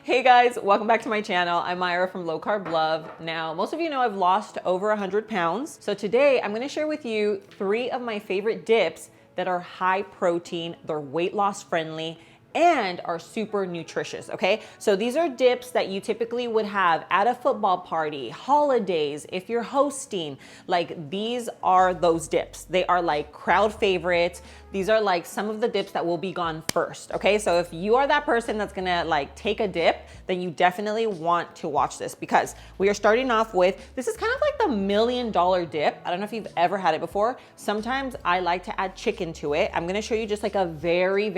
Hey guys, welcome back to my channel. I'm Myra from Low Carb Love. Now, most of you know I've lost over 100 pounds. So today I'm gonna share with you 3 of my favorite dips that are high protein, they're weight loss friendly, and are super nutritious, okay? So these are dips that you typically would have at a football party, holidays, if you're hosting. Like, these are those dips. They are like crowd favorites. These are like some of the dips that will be gone first, okay? So if you are that person that's gonna like take a dip, then you definitely want to watch this because we are starting off with, this is kind of like the $1 million dip. I don't know if you've ever had it before. Sometimes I like to add chicken to it. I'm gonna show you just like a very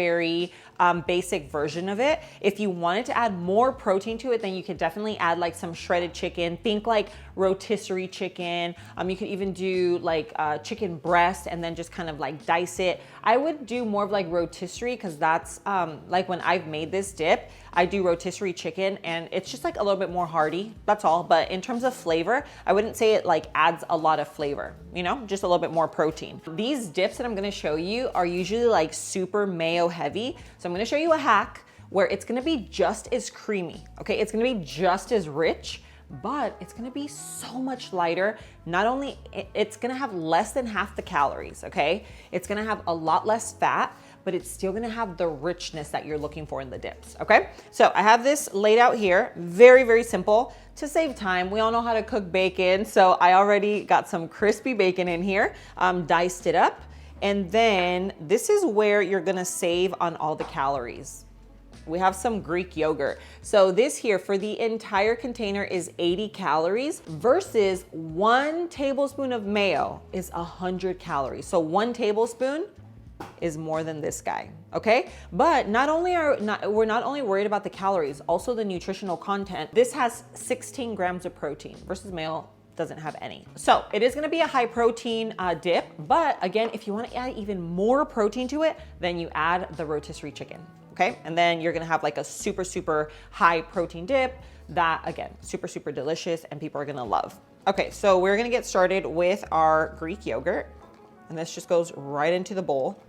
basic version of it. If you wanted to add more protein to it, then you could definitely add like some shredded chicken. Think like rotisserie chicken. You could even do like chicken breast and then just kind of like dice it. I would do more of like rotisserie because that's like when I've made this dip, I do rotisserie chicken and it's just like a little bit more hearty, that's all. But in terms of flavor, I wouldn't say it like adds a lot of flavor, you know, just a little bit more protein. These dips that I'm gonna show you are usually like super mayo heavy. So I'm gonna show you a hack where it's gonna be just as creamy, okay? It's gonna be just as rich, but it's gonna be so much lighter. Not only, it's gonna have less than half the calories, okay? It's gonna have a lot less fat, but it's still gonna have the richness that you're looking for in the dips, okay? So I have this laid out here, very simple. To save time, we all know how to cook bacon, so I already got some crispy bacon in here, diced it up, and then this is where you're gonna save on all the calories. We have some Greek yogurt. So this here for the entire container is 80 calories versus 1 tablespoon of mayo is 100 calories. So 1 tablespoon is more than this guy, okay? But we're not only worried about the calories, also the nutritional content. This has 16 grams of protein versus mayo doesn't have any. So it is gonna be a high protein dip, but again, if you wanna add even more protein to it, then you add the rotisserie chicken. Okay, and then you're gonna have like a super high protein dip that, again, super delicious and people are gonna love. Okay, so we're gonna get started with our Greek yogurt, and this just goes right into the bowl.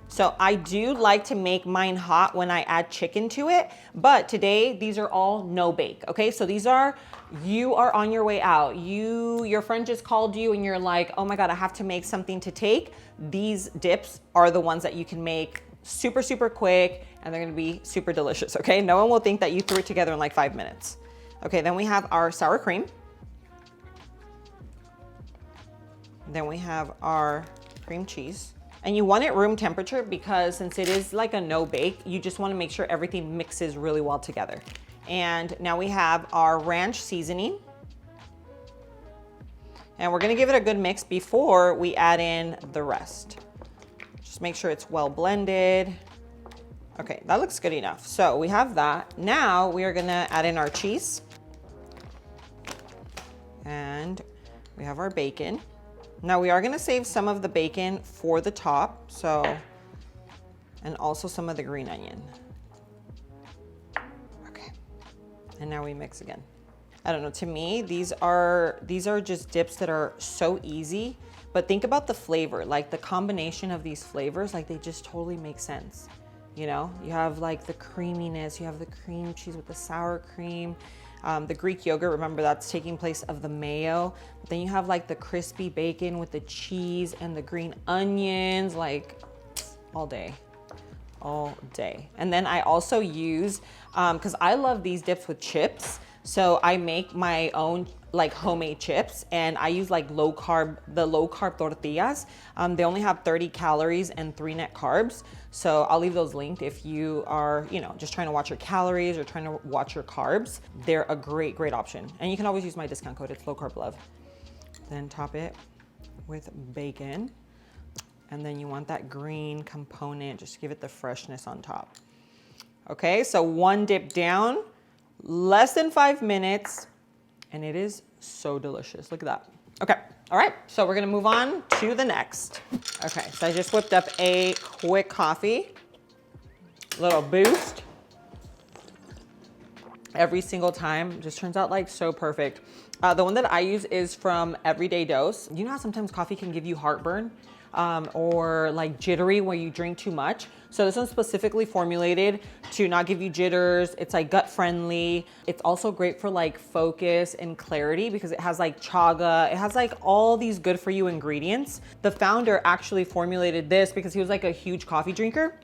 So I do like to make mine hot when I add chicken to it, but today these are all no bake, okay? So these are, you are on your way out. Your friend just called you and you're like, oh my God, I have to make something to take. These dips are the ones that you can make super quick, and they're gonna be super delicious, okay? No one will think that you threw it together in like 5 minutes. Okay, then we have our sour cream. Then we have our cream cheese. And you want it room temperature because since it is like a no bake, you just wanna make sure everything mixes really well together. And now we have our ranch seasoning. And we're gonna give it a good mix before we add in the rest. Just make sure it's well blended. Okay, that looks good enough. So we have that. Now we are gonna add in our cheese. And we have our bacon. Now we are gonna save some of the bacon for the top, so, and also some of the green onion. Okay, and now we mix again. I don't know, to me, these are just dips that are so easy. But think about the flavor, like the combination of these flavors, like they just totally make sense. You know, you have like the creaminess, you have the cream cheese with the sour cream, the Greek yogurt, remember that's taking place of the mayo. But then you have like the crispy bacon with the cheese and the green onions, like all day. And then I also use, cause I love these dips with chips. So I make my own like homemade chips and I use like the low carb tortillas. They only have 30 calories and 3 net carbs. So I'll leave those linked if you are, you know, just trying to watch your calories or trying to watch your carbs. They're a great option. And you can always use my discount code, it's Low Carb Love. Then top it with bacon. And then you want that green component, just give it the freshness on top. Okay, so 1 dip down, less than 5 minutes, and it is so delicious. Look at that. Okay, all right, so we're gonna move on to the next. Okay, so I just whipped up a quick coffee, little boost. Every single time, just turns out like so perfect. The one that I use is from Everyday Dose. You know how sometimes coffee can give you heartburn or like jittery when you drink too much? So this one's specifically formulated to not give you jitters. It's like gut friendly. It's also great for like focus and clarity because it has like chaga. It has like all these good for you ingredients. The founder actually formulated this because he was like a huge coffee drinker,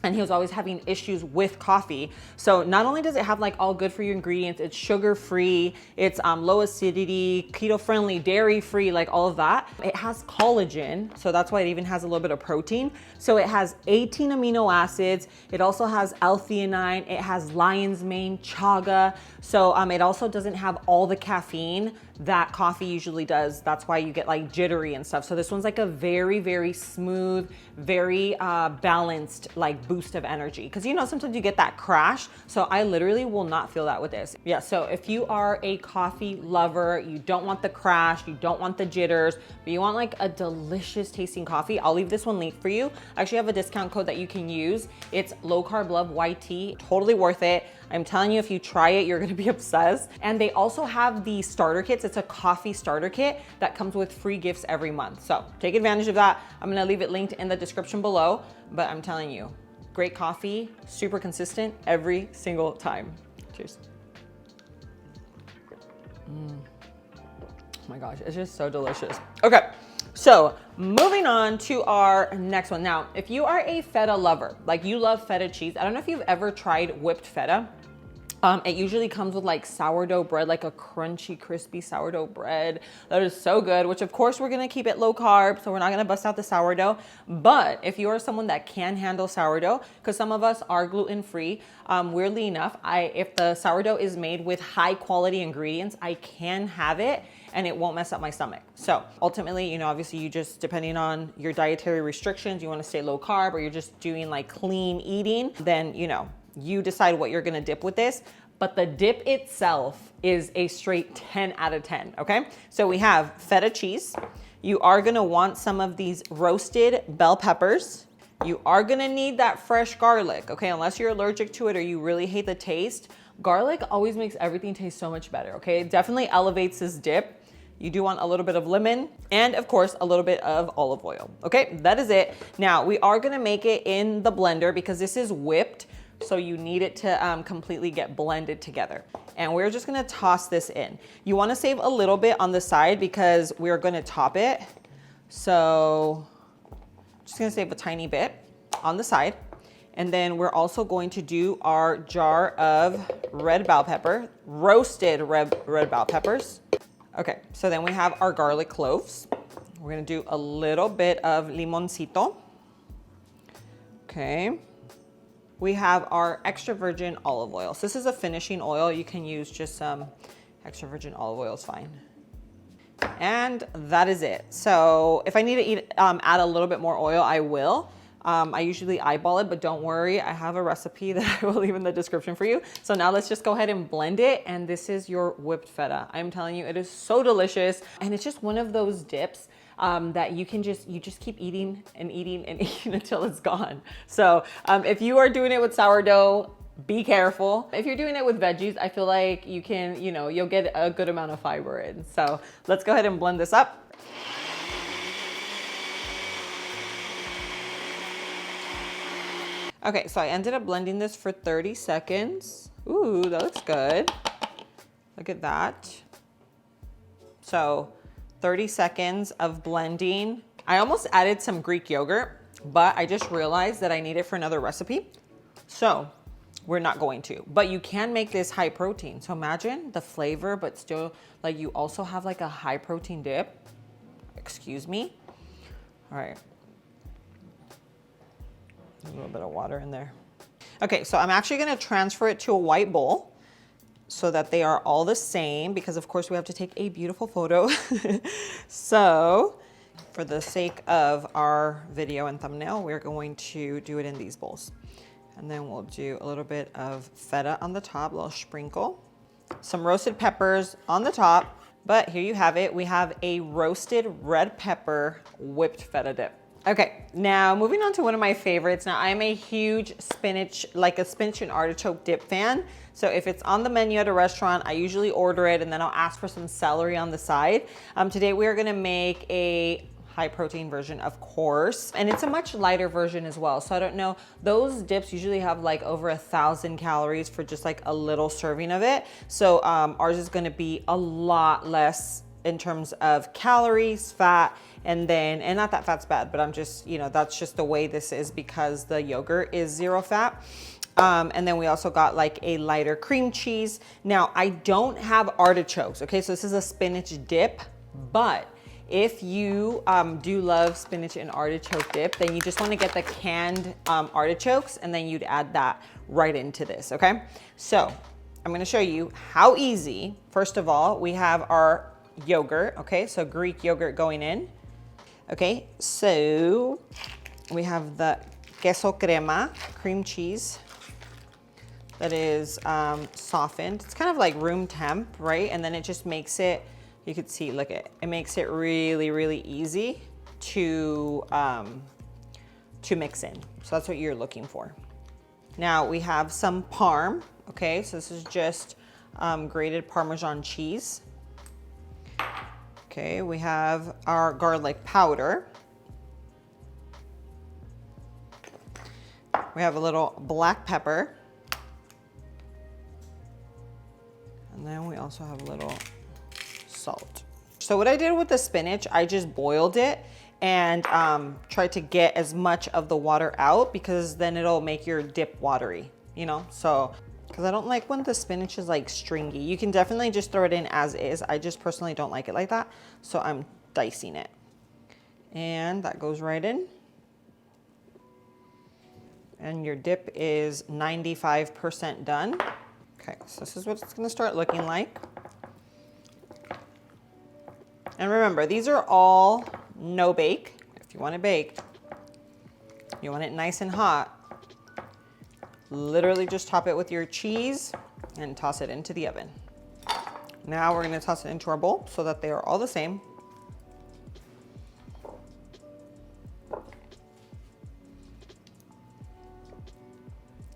and he was always having issues with coffee. So not only does it have like all good for you ingredients, it's sugar free, it's low acidity, keto friendly, dairy free, like all of that. It has collagen, so that's why it even has a little bit of protein. So it has 18 amino acids. It also has L-theanine. It has lion's mane, chaga. So it also doesn't have all the caffeine that coffee usually does. That's why you get like jittery and stuff. So this one's like a very, very smooth, very balanced like boost of energy. Because you know, sometimes you get that crash. So I literally will not feel that with this. Yeah, so if you are a coffee lover, you don't want the crash, you don't want the jitters, but you want like a delicious tasting coffee, I'll leave this one linked for you. I actually have a discount code that you can use. It's Low Carb Love YT, totally worth it. I'm telling you, if you try it, you're gonna be obsessed. And they also have the starter kits. It's a coffee starter kit that comes with free gifts every month. So take advantage of that. I'm gonna leave it linked in the description below, but I'm telling you, great coffee, super consistent every single time. Cheers. Oh my gosh, it's just so delicious. Okay, so moving on to our next one. Now, if you are a feta lover, like you love feta cheese, I don't know if you've ever tried whipped feta. It usually comes with like sourdough bread, like a crunchy, crispy sourdough bread. That is so good, which of course we're gonna keep it low carb, so we're not gonna bust out the sourdough. But if you are someone that can handle sourdough, because some of us are gluten-free, weirdly enough, if the sourdough is made with high quality ingredients, I can have it and it won't mess up my stomach. So ultimately, you know, obviously you just, depending on your dietary restrictions, you wanna stay low carb or you're just doing like clean eating, then, you know, you decide what you're gonna dip with this, but the dip itself is a straight 10 out of 10, okay? So we have feta cheese. You are gonna want some of these roasted bell peppers. You are gonna need that fresh garlic, okay? Unless you're allergic to it or you really hate the taste, garlic always makes everything taste so much better, okay? It definitely elevates this dip. You do want a little bit of lemon and of course a little bit of olive oil, okay? That is it. Now we are gonna make it in the blender because this is whipped. So you need it to completely get blended together. And we're just gonna toss this in. You wanna save a little bit on the side because we're gonna top it. So just gonna save a tiny bit on the side. And then we're also going to do our jar of red bell pepper, roasted red bell peppers. Okay, so then we have our garlic cloves. We're gonna do a little bit of limoncito. Okay. We have our extra virgin olive oil. So this is a finishing oil. You can use just some extra virgin olive oil, is fine. And that is it. So if I need to add a little bit more oil, I will. I usually eyeball it, but don't worry, I have a recipe that I will leave in the description for you. So now let's just go ahead and blend it. And this is your whipped feta. I'm telling you, it is so delicious. And it's just one of those dips that you just keep eating and eating and eating until it's gone. So if you are doing it with sourdough, be careful. If you're doing it with veggies, I feel like you can, you know, you'll get a good amount of fiber in. So let's go ahead and blend this up. Okay, so I ended up blending this for 30 seconds. Ooh, that looks good. Look at that. So 30 seconds of blending. I almost added some Greek yogurt, but I just realized that I need it for another recipe. So we're not going to, but you can make this high protein. So imagine the flavor, but still like you also have like a high protein dip. Excuse me. All right. A little bit of water in there. Okay, so I'm actually gonna transfer it to a white bowl so that they are all the same because of course we have to take a beautiful photo. So for the sake of our video and thumbnail, we're going to do it in these bowls. And then we'll do a little bit of feta on the top, a little sprinkle, some roasted peppers on the top. But here you have it. We have a roasted red pepper whipped feta dip. Okay, now moving on to one of my favorites. Now I'm a huge spinach and artichoke dip fan. So if it's on the menu at a restaurant, I usually order it and then I'll ask for some celery on the side. Today we are gonna make a high protein version, of course. And it's a much lighter version as well. So I don't know, those dips usually have like over 1,000 calories for just like a little serving of it. So ours is gonna be a lot less in terms of calories, fat, and not that fat's bad, but I'm just, you know, that's just the way this is because the yogurt is 0 fat. And then we also got like a lighter cream cheese. Now I don't have artichokes, okay? So this is a spinach dip, but if you do love spinach and artichoke dip, then you just wanna get the canned artichokes and then you'd add that right into this, okay? So I'm gonna show you how easy. First of all, we have our yogurt, okay? So Greek yogurt going in. Okay, so we have the queso crema, cream cheese that is softened. It's kind of like room temp, right? And then it just makes it, you could see, look at it makes it really, really easy to mix in. So that's what you're looking for. Now we have some parm, okay? So this is just grated Parmesan cheese. Okay, we have our garlic powder. We have a little black pepper. And then we also have a little salt. So what I did with the spinach, I just boiled it and tried to get as much of the water out because then it'll make your dip watery, you know? So, because I don't like when the spinach is like stringy. You can definitely just throw it in as is. I just personally don't like it like that. So I'm dicing it. And that goes right in. And your dip is 95% done. Okay, so this is what it's gonna start looking like. And remember, these are all no bake. If you want it baked, you want it nice and hot, literally just top it with your cheese and toss it into the oven. Now we're gonna toss it into our bowl so that they are all the same.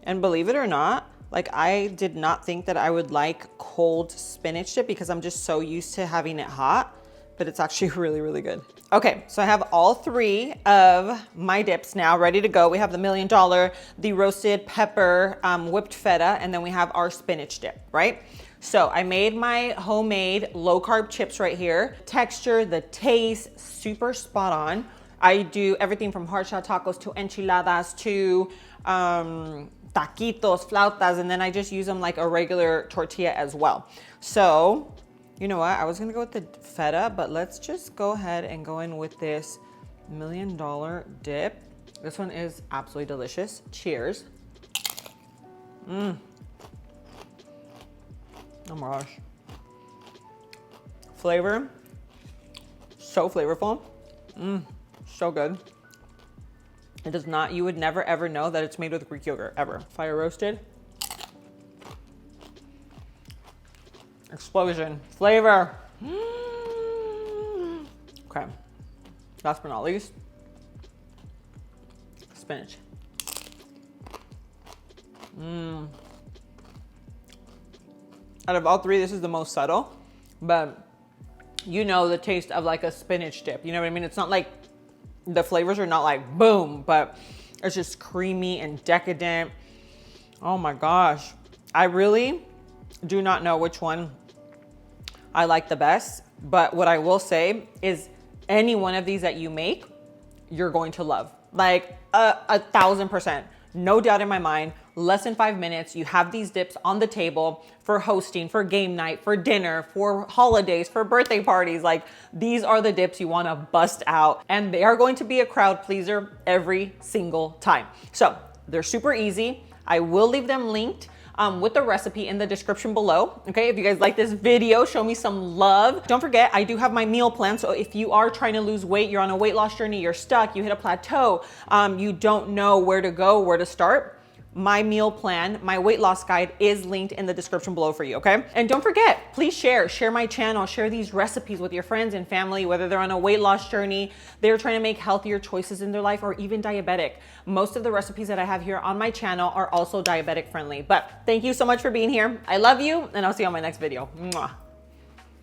And believe it or not, like I did not think that I would like cold spinach dip because I'm just so used to having it hot, but it's actually really, really good. Okay, so I have all 3 of my dips now ready to go. We have the $1 Million, the roasted pepper, whipped feta, and then we have our spinach dip, right? So I made my homemade low carb chips right here. Texture, the taste, super spot on. I do everything from hard shell tacos to enchiladas to taquitos, flautas, and then I just use them like a regular tortilla as well. So, you know what? I was gonna go with the feta, but let's just go ahead and go in with this $1 Million dip. This one is absolutely delicious. Cheers. Oh my gosh. Flavor, so flavorful. So good. It does not, you would never ever know that it's made with Greek yogurt, ever. Fire roasted. Explosion, flavor. Okay, last but not least, spinach. Out of all 3, this is the most subtle, but you know the taste of like a spinach dip. You know what I mean? It's not like, the flavors are not like boom, but it's just creamy and decadent. Oh my gosh. I really do not know which one I like the best, but what I will say is any one of these that you make, you're going to love. Like 1,000%, no doubt in my mind. Less than 5 minutes, you have these dips on the table for hosting, for game night, for dinner, for holidays, for birthday parties. Like these are the dips you wanna bust out, and they are going to be a crowd pleaser every single time. So they're super easy. I will leave them linked with the recipe in the description below. Okay, if you guys like this video, show me some love. Don't forget, I do have my meal plan. So if you are trying to lose weight, you're on a weight loss journey, you're stuck, you hit a plateau, you don't know where to go, where to start, my meal plan, my weight loss guide is linked in the description below for you, okay? And don't forget, please share my channel, share these recipes with your friends and family, whether they're on a weight loss journey, they're trying to make healthier choices in their life, or even diabetic. Most of the recipes that I have here on my channel are also diabetic friendly. But thank you so much for being here. I love you, and I'll see you on my next video. Mwah.